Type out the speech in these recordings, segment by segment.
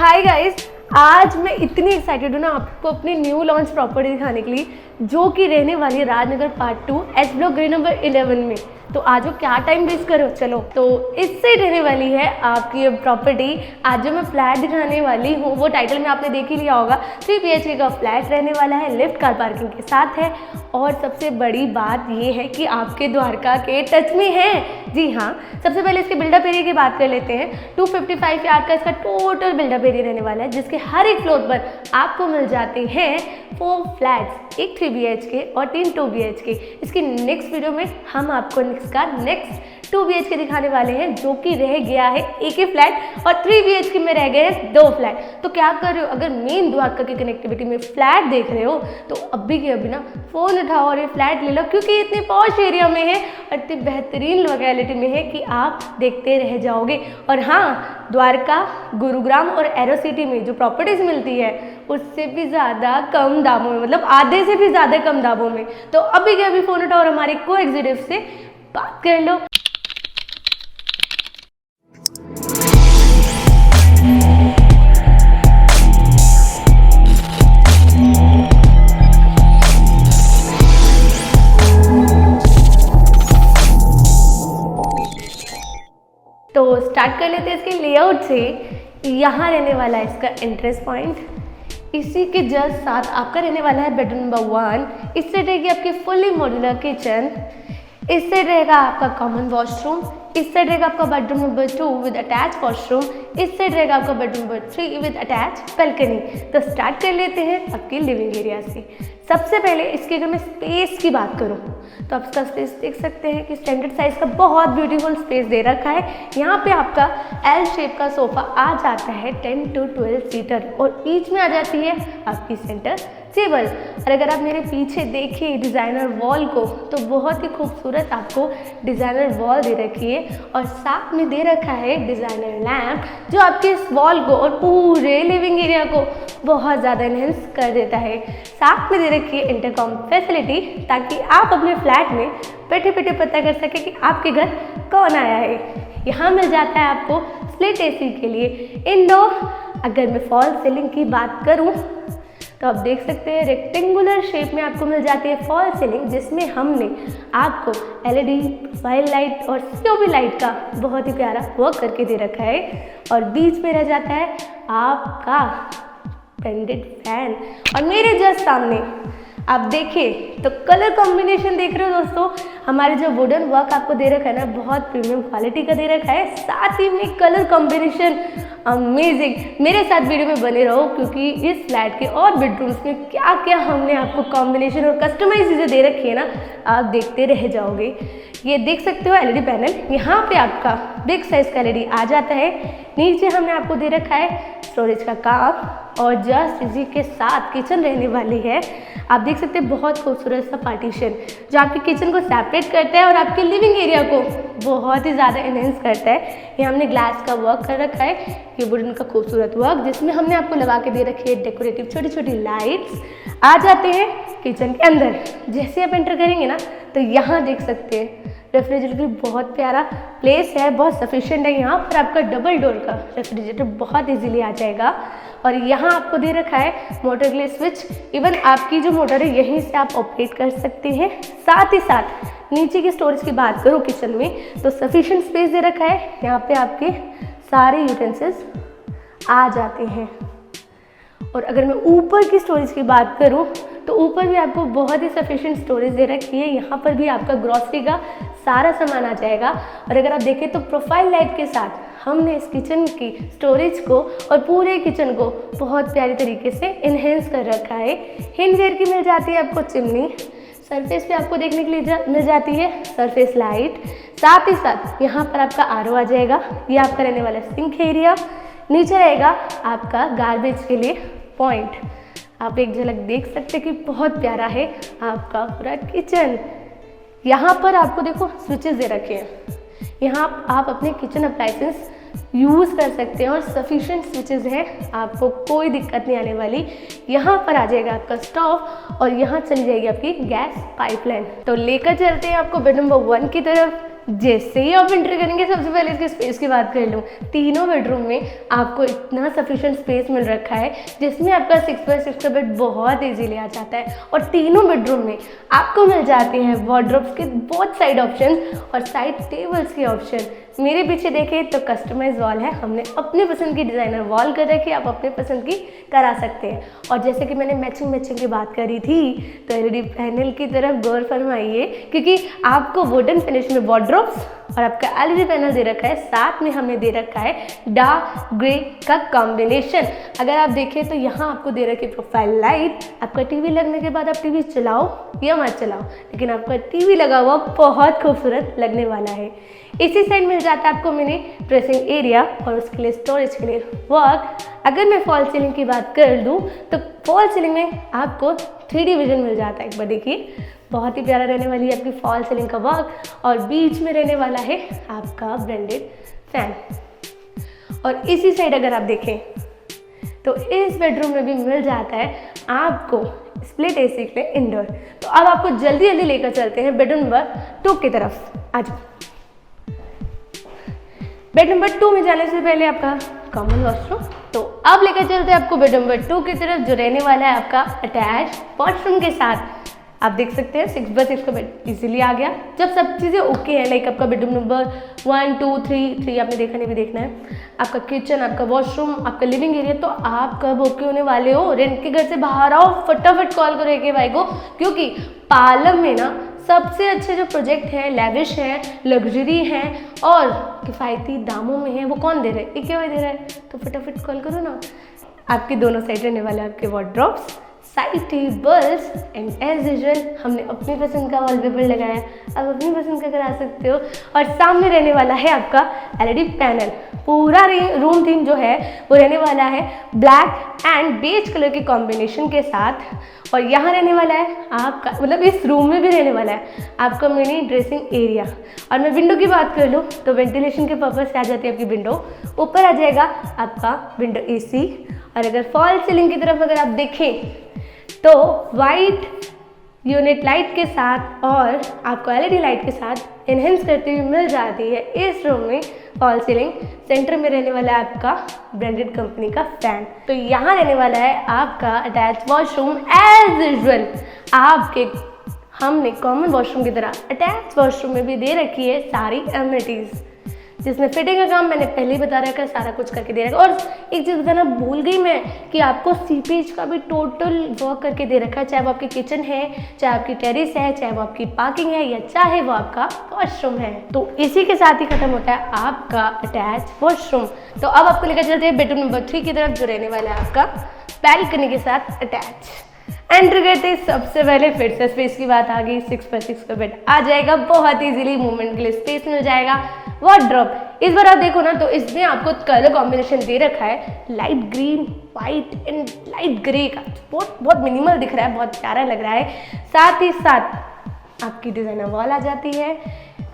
Hi guys, आज मैं इतनी एक्साइटेड हूँ ना आपको अपनी न्यू लॉन्च प्रॉपर्टी दिखाने के लिए, जो कि रहने वाली है राजनगर पार्ट 2 एस ब्लॉक गली नंबर 11 में। तो आज वो क्या टाइम वेस्ट करो, चलो। तो इससे रहने वाली है आपकी प्रॉपर्टी। आज जो मैं फ्लैट दिखाने वाली हूँ वो टाइटल में आपने देख ही लिया होगा। 3 BHK का फ्लैट रहने वाला है, लिफ्ट कार पार्किंग के साथ है। और सबसे बड़ी बात ये है कि आपके द्वारका के टच में है। जी हाँ, सबसे पहले इसके बिल्डअप एरिया की बात कर लेते हैं। 255 यार्ड का इसका टोटल बिल्डअप एरिया रहने वाला है, जिसके हर एक फ्लोर पर आपको मिल जाते हैं 4 फ्लैट्स, एक 3 BHK और 3 2 BHK। इसकी नेक्स्ट वीडियो में हम आपको नेक्स्ट 2 BHK दिखाने वाले हैं, जो कि रह गया है एक ही फ्लैट और 3 BHK में रह गए हैं 2 फ्लैट। तो क्या कर रहे हो, अगर मेन द्वारका की कनेक्टिविटी में फ्लैट देख रहे हो तो अभी के अभी ना फ़ोन उठाओ और ये फ्लैट ले लो, क्योंकि इतने पॉश एरिया में है और इतनी बेहतरीन लोकेलिटी में है कि आप देखते रह जाओगे। और हाँ, द्वारका, गुरुग्राम और एरो सिटी में जो प्रॉपर्टीज़ मिलती है उससे भी ज़्यादा कम दामों में, मतलब आधे से भी ज़्यादा कम दामों में। तो अभी के अभी फ़ोन उठाओ और हमारे को एग्जीक्यूटिव से बात कर लो। तो स्टार्ट कर लेते हैं इसके लेआउट से। यहाँ रहने वाला है इसका एंट्रेंस पॉइंट। इसी के जस्ट साथ आपका रहने वाला है बेडरूम नंबर 1। इससे रहेगी आपकी फुल्ली मॉड्यूलर किचन। इससे रहेगा आपका कॉमन वॉशरूम। इस साइड रहेगा आपका bedroom number 2 with attach washroom. इस साइड रहेगा आपका bedroom number 3 with attach balcony. तो स्टार्ट कर लेते हैं आपकी लिविंग एरिया से। सबसे पहले इसके अगर मैं स्पेस की बात करूं तो आप इसका स्पेस देख सकते हैं कि स्टैंडर्ड साइज का बहुत ब्यूटीफुल स्पेस दे रखा है। यहाँ पे आपका एल शेप का सोफा आ जाता है 10 to 12 सीटर और बीच में आ जाती है आपकी सेंटर टेबल। और अगर आप मेरे पीछे देखें डिज़ाइनर वॉल को, तो बहुत ही खूबसूरत आपको डिज़ाइनर वॉल दे रखी है और साथ में दे रखा है डिज़ाइनर लैम्प, जो आपके इस वॉल को और पूरे लिविंग एरिया को बहुत ज़्यादा एनहेंस कर देता है। साथ में दे रखी है इंटरकॉम फैसिलिटी, ताकि आप अपने फ्लैट में बैठे बैठे पता कर सकें कि आपके घर कौन आया है। यहाँ मिल जाता है आपको स्प्लिट AC के लिए इंडोर। अगर मैं फॉल सीलिंग की बात करूँ तो आप देख सकते हैं रेक्टेंगुलर शेप में आपको मिल जाती है फॉल सीलिंग, जिसमें हमने आपको LED प्रोफाइल लाइट और COB लाइट का बहुत ही प्यारा वर्क करके दे रखा है। और बीच में रह जाता है आपका पेंडेंट फैन। और मेरे जस्ट सामने आप देखिए तो कलर कॉम्बिनेशन देख रहे हो दोस्तों, हमारे जो वुडन वर्क आपको दे रखा है ना, बहुत प्रीमियम क्वालिटी का दे रखा है। साथ ही में कलर कॉम्बिनेशन अमेजिंग। मेरे साथ वीडियो में बने रहो, क्योंकि इस फ्लैट के और बेडरूम्स में क्या क्या हमने आपको कॉम्बिनेशन और कस्टमाइज चीज़ें दे रखी है ना, आप देखते रह जाओगे। ये देख सकते हो LED पैनल, यहाँ पे आपका बिग साइज का LED आ जाता है। नीचे हमने आपको दे रखा है स्टोरेज का काम और जस्ट इसी के साथ किचन रहने वाली है। आप देख सकते हैं बहुत खूबसूरत सा पार्टीशन, जो आपकी किचन को सेपरेट करता है और आपके लिविंग एरिया को बहुत ही ज़्यादा एनहेंस करता है। ये हमने ग्लास का वर्क कर रखा है, ये वुडन का खूबसूरत वर्क, जिसमें हमने आपको लगा के दे रखी है डेकोरेटिव छोटी छोटी लाइट्स। आ जाते हैं किचन के अंदर। जैसे आप एंटर करेंगे ना तो यहाँ देख सकते हैं रेफ्रिजरेटर बहुत प्यारा प्लेस है, बहुत सफिशिएंट है। यहाँ पर आपका डबल डोर का रेफ्रिजरेटर बहुत इजीली आ जाएगा। और यहाँ आपको दे रखा है मोटर के लिए स्विच। इवन आपकी जो मोटर है यहीं से आप ऑपरेट कर सकते हैं। साथ ही साथ नीचे की स्टोरेज की बात करूँ किचन में तो सफिशिएंट स्पेस दे रखा है। यहाँ पे आपके सारे यूटेंसिल्स आ जाते हैं। और अगर मैं ऊपर की स्टोरेज की बात करूं तो ऊपर भी आपको बहुत ही सफिशिएंट स्टोरेज दे रखी है। यहाँ पर भी आपका ग्रॉसरी का सारा सामान आ जाएगा। और अगर आप देखें तो प्रोफाइल लाइट के साथ हमने इस किचन की स्टोरेज को और पूरे किचन को बहुत प्यारी तरीके से इन्हेंस कर रखा है। हिंडवेयर की मिल जाती है आपको चिमनी। सरफेस पे आपको देखने के लिए मिल जाती है सरफेस लाइट। साथ ही साथ यहाँ पर आपका RO आ जाएगा। ये आपका रहने वाला सिंक एरिया। नीचे रहेगा आपका गार्बेज के लिए पॉइंट। आप एक झलक देख सकते हैं कि बहुत प्यारा है आपका पूरा किचन। यहाँ पर आपको देखो स्विचेस दे रखे हैं। यहाँ आप अपने किचन अप्लायंसेस यूज़ कर सकते हैं और सफिशिएंट स्विचेस हैं, आपको कोई दिक्कत नहीं आने वाली। यहाँ पर आ जाएगा आपका स्टोव और यहाँ चली जाएगी आपकी गैस पाइपलाइन। तो लेकर चलते हैं आपको बेडरूम नंबर 1 की तरफ। जैसे ही आप एंटर करेंगे, सबसे पहले इसके स्पेस की बात कर लूँ, तीनों बेडरूम में आपको इतना सफिशिएंट स्पेस मिल रखा है जिसमें आपका 6x6 का बेड बहुत इजीली आ जाता है। और तीनों बेडरूम में आपको मिल जाते हैं वार्डरोब्स के बहुत साइड ऑप्शन और साइड टेबल्स के ऑप्शन। मेरे पीछे देखें तो कस्टमाइज वॉल है, हमने अपनी पसंद की डिज़ाइनर वॉल कर रखी है, आप अपने पसंद की करा सकते हैं। और जैसे कि मैंने मैचिंग की बात करी थी, तो एलईडी पैनल की तरफ गौर फरमाइए, क्योंकि आपको वुडन फिनिश में वार्डरोब्स और आपका एलईडी पैनल दे रखा है, साथ में हमने दे रखा है डार्क ग्रे का कॉम्बिनेशन। अगर आप देखें तो यहाँ आपको दे रखी प्रोफाइल लाइट, आपका टीवी लगने के बाद आप टीवी चलाओ या मत चलाओ, लेकिन आपका टीवी लगा हुआ बहुत खूबसूरत लगने वाला है। इसी साइड मिल जाता है आपको मिनी ड्रेसिंग एरिया और उसके लिए स्टोरेज के लिए वर्क। अगर मैं फॉल सीलिंग की बात कर दूँ तो फॉल सीलिंग में आपको 3D विजन मिल जाता है। एक बार देखिए, बहुत ही प्यारा रहने वाली है आपकी फॉल सीलिंग का वर्क, और बीच में रहने वाला है आपका ब्रांडेड फैन। और इसी साइड अगर आप देखें तो इस बेडरूम में भी मिल जाता है आपको स्प्लिट एसी के लिए इंडोर। तो अब आपको जल्दी जल्दी लेकर चलते हैं बेडरूम नंबर 2 की तरफ। आज बेड नंबर 2 में जाने से पहले आपका कॉमन वॉशरूम, तो अब लेकर चलते हैं आपको बेड नंबर 2 की तरफ, जो रहने वाला है आपका अटैच वॉशरूम के साथ। आप देख सकते हैं 6x6 का बेड इजीली आ गया। जब सब चीज़ें ओके हैं, लाइक आपका बेडरूम नंबर 1 2 3 आपने देखा नहीं भी देखना है, आपका किचन, आपका वॉशरूम, आपका लिविंग एरिया, तो आप कब ओके होने वाले हो? रेंट के घर से बाहर आओ, फटाफट कॉल करो AK भाई को, क्योंकि पालम में ना सबसे अच्छे जो प्रोजेक्ट हैं, लैविश हैं, लग्जरी हैं और किफ़ायती दामों में हैं, वो कौन दे रहा है? AK भाई दे रहा है। तो फटाफट कॉल करो ना। आपके दोनों साइड रहने वाले आपके wardrobes, side tables and as usual हमने अपनी पसंद का वॉलपेपर लगाया, आप अपनी पसंद का करा सकते हो। और सामने रहने वाला है आपका एलईडी पैनल। पूरा रूम थीम जो है वो रहने वाला है ब्लैक एंड बेज कलर के कॉम्बिनेशन के साथ। और यहाँ रहने वाला है आपका, मतलब इस रूम में भी रहने वाला है आपका मिनी ड्रेसिंग एरिया। और मैं विंडो की बात कर लूँ तो वेंटिलेशन के पर्पज़ से आ जाती है आपकी विंडो, ऊपर आ जाएगा आपका विंडो AC। और अगर फॉल सीलिंग की तरफ अगर आप देखें तो वाइट यूनिट लाइट के साथ और आपको LED लाइट के साथ इन्हेंस करती हुई मिल जाती है इस रूम में फॉल सीलिंग। सेंटर में रहने वाला है आपका ब्रांडेड कंपनी का फैन। तो यहाँ रहने वाला है आपका अटैच वॉशरूम। एज यूजुअल आपके हमने कॉमन वॉशरूम की तरह अटैच वॉशरूम में भी दे रखी है सारी एमिनिटीज़, जिसमें फिटिंग का काम मैंने पहले ही बता रखा है, सारा कुछ करके दे रखा है। और एक चीज़ बताना भूल गई मैं कि आपको सीपेज का भी टोटल वर्क करके दे रखा है, चाहे वो आपकी किचन है, चाहे आपकी टेरेस है, चाहे वो आपकी पार्किंग है, या चाहे वो आपका वॉशरूम है। तो इसी के साथ ही खत्म होता है आपका अटैच वॉशरूम। तो अब आपको लेकर चलते हैं बेडरूम नंबर 3 की तरफ, जो रहने वाला है आपका बैल्कनी के साथ अटैच। एंटर करते सबसे पहले फिर से स्पेस की बात आ गई, 6x6 का बेड आ जाएगा, बहुत इजीली मूवमेंट के लिए स्पेस मिल जाएगा। वार्डरोब इस बार आप देखो ना तो इसमें आपको कलर कॉम्बिनेशन दे रखा है light green, white and light grey का, बहुत मिनिमल दिख रहा है, बहुत प्यारा लग रहा है। साथ ही साथ आपकी डिजाइनर वॉल आ जाती है,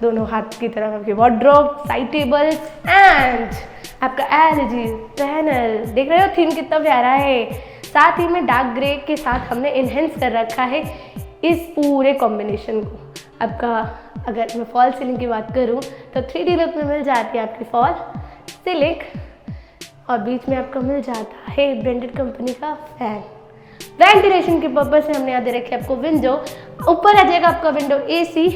दोनों हाथ की तरफ आपके वार्डरोब, साइड टेबल्स एंड आपका LED पैनल। देख रहे हो थीम कितना प्यारा है। साथ ही में डार्क ग्रे के साथ हमने इन्हेंस कर रखा है इस पूरे कॉम्बिनेशन को। आपका अगर मैं फॉल सीलिंग की बात करूं तो 3D लुक में मिल जाती है आपकी फॉल सीलिंग, और बीच में आपको मिल जाता है ब्रांडेड कंपनी का फैन। वेंटिलेशन के पर्पज से हमने यहाँ दे रखी है आपको विंडो, ऊपर आ जाएगा आपका विंडो AC,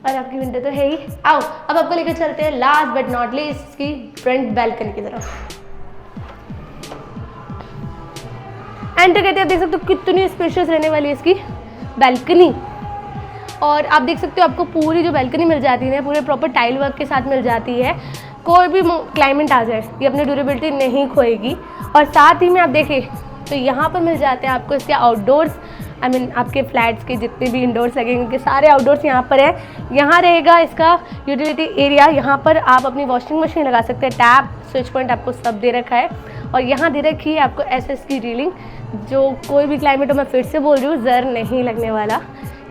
और आपकी विंडो तो है ही। आओ अब आपको लेकर चलते हैं लास्ट बट नॉट लीस्ट इसकी फ्रंट बैल्कनी की तरफ। एंटर करते हैं, आप देख सकते हो कितनी स्पेशियस रहने वाली है इसकी बैल्कनी। और आप देख सकते हो आपको पूरी जो बैल्कनी मिल जाती है पूरे प्रॉपर टाइल वर्क के साथ मिल जाती है, कोई भी क्लाइमेट आ जाए ये अपनी ड्यूरेबिलिटी नहीं खोएगी। और साथ ही में आप देखें तो यहाँ पर मिल जाते हैं आपको इसके आउटडोर्स, आपके फ्लैट्स के जितने भी इंडोर्स लगेंगे उनके सारे आउटडोर्स यहाँ पर है। यहाँ रहेगा इसका यूटिलिटी एरिया, यहाँ पर आप अपनी वॉशिंग मशीन लगा सकते हैं, टैप स्विच पॉइंट आपको सब दे रखा है। और यहाँ दे रखी है आपको SS की रीलिंग, जो कोई भी क्लाइमेट हो, मैं फिर से बोल रही हूँ, ज़र नहीं लगने वाला।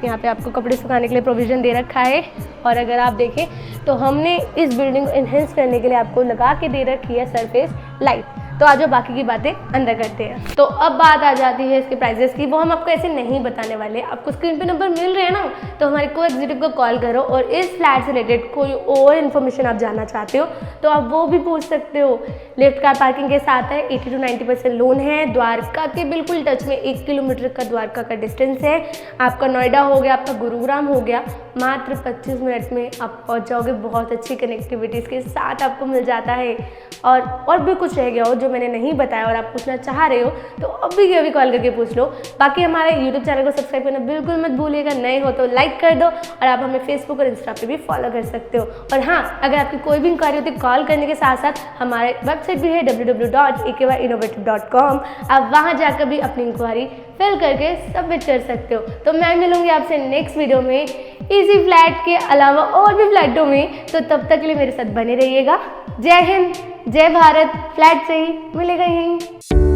यहाँ पे आपको कपड़े सुखाने के लिए प्रोविज़न दे रखा है। और अगर आप देखें तो हमने इस बिल्डिंग को इन्हेंस करने के लिए आपको लगा के दे रखी है सरफेस लाइट। तो आज बाकी की बातें अंदर करते हैं। तो अब बात आ जाती है इसके प्राइजेस की, वो हम आपको ऐसे नहीं बताने वाले। आपको स्क्रीन पे नंबर मिल रहे हैं ना, तो हमारे को एग्जीक्यूटिव को कॉल करो और इस फ्लैट से रिलेटेड कोई और इन्फॉर्मेशन आप जानना चाहते हो तो आप वो भी पूछ सकते हो। लिफ्ट कार पार्किंग के साथ है, 80 to 90% लोन है, द्वारका के बिल्कुल टच में 1 किलोमीटर का द्वारका का डिस्टेंस है। आपका नोएडा हो गया, आपका गुरुग्राम हो गया, मात्र 25 मिनट में आप पहुंच जाओगे। बहुत अच्छी कनेक्टिविटीज़ के साथ आपको मिल जाता है। और भी कुछ रह गया हो जो मैंने नहीं बताया और आप पूछना चाह रहे हो तो अभी कॉल करके पूछ लो। बाकी हमारे यूट्यूब चैनल को सब्सक्राइब करना बिल्कुल मत भूलिएगा, नए हो तो लाइक कर दो और आप हमें फेसबुक और इंस्टा पे भी फॉलो कर सकते हो। और हाँ, अगर आपकी कोई भी इंक्वायरी होती है कॉल करने के साथ साथ हमारे वेबसाइट भी है www.akyinnovative.com। आप वहाँ जाकर भी अपनी इंक्वायरी फिल करके सबमिट कर सकते हो। तो मैं मिलूंगी आपसे नेक्स्ट वीडियो में इसी फ्लैट के अलावा और भी फ्लैटों में। तो तब तक के लिए मेरे साथ बने रहिएगा। जय हिंद, जय भारत। फ्लैट से ही मिलेगा यहीं।